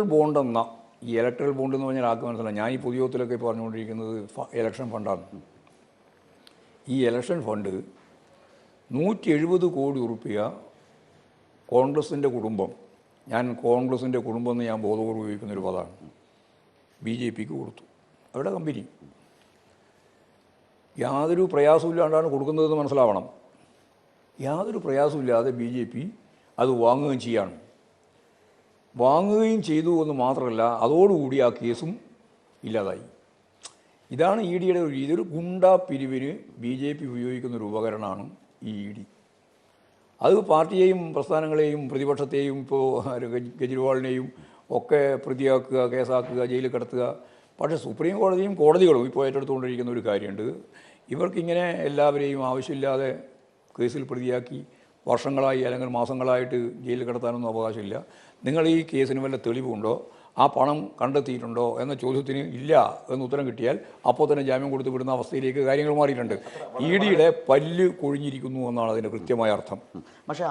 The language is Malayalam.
ബോണ്ട് എന്ന ഈ ഇലക്ട്രൽ ബോണ്ട് എന്ന് പറഞ്ഞാൽ ആർക്ക് മനസ്സിലായി. ഞാൻ ഈ പൊതുയോഗത്തിലൊക്കെ പറഞ്ഞുകൊണ്ടിരിക്കുന്നത് ഇലക്ഷൻ ഫണ്ടാണ്. ഈ ഇലക്ഷൻ ഫണ്ട് 170 കോടി ഉറുപ്പിക കോൺഗ്രസിൻ്റെ കുടുംബം, ഞാൻ കോൺഗ്രസിൻ്റെ കുടുംബം എന്ന് ഞാൻ ബോധപൂർവ്വം ഉപയോഗിക്കുന്നൊരു പദമാണ്, BJPക്ക് കൊടുത്തു. അവരുടെ കമ്പനി യാതൊരു പ്രയാസമില്ലാണ്ടാണ് കൊടുക്കുന്നതെന്ന് മനസ്സിലാവണം. യാതൊരു പ്രയാസമില്ലാതെ BJP അത് വാങ്ങുകയും ചെയ്യാണ്. വാങ്ങുകയും ചെയ്തു എന്ന് മാത്രമല്ല, അതോടുകൂടി ആ കേസും ഇല്ലാതായി. ഇതാണ് EDയുടെ ഒരു രീതി. ഒരു ഗുണ്ടാ പിരിവിന് BJP ഉപയോഗിക്കുന്നൊരു ഉപകരണമാണ് ഈ ED. അത് പാർട്ടിയെയും പ്രസ്ഥാനങ്ങളെയും പ്രതിപക്ഷത്തെയും ഇപ്പോൾ കെജ്രിവാളിനെയും ഒക്കെ പ്രതിയാക്കുക, കേസാക്കുക, ജയിലിൽ കിടത്തുക. പക്ഷേ സുപ്രീം കോടതിയും കോടതികളും ഇപ്പോൾ ഏറ്റെടുത്തുകൊണ്ടിരിക്കുന്ന ഒരു കാര്യമുണ്ട്. ഇവർക്കിങ്ങനെ എല്ലാവരെയും ആവശ്യമില്ലാതെ കേസിൽ പ്രതിയാക്കി വർഷങ്ങളായി അല്ലെങ്കിൽ മാസങ്ങളായിട്ട് ജയിലിൽ കിടത്താനൊന്നും അവകാശമില്ല. നിങ്ങൾ ഈ കേസിന് വല്ല തെളിവുണ്ടോ, ആ പണം കണ്ടെത്തിയിട്ടുണ്ടോ എന്ന ചോദ്യത്തിന് ഇല്ല എന്ന് ഉത്തരം കിട്ടിയാൽ അപ്പോൾ തന്നെ ജാമ്യം കൊടുത്ത് വിടുന്ന അവസ്ഥയിലേക്ക് കാര്യങ്ങൾ മാറിയിട്ടുണ്ട്. EDയുടെ പല്ല് കൊഴിഞ്ഞിരിക്കുന്നു എന്നാണ് അതിൻ്റെ കൃത്യമായ അർത്ഥം. പക്ഷേ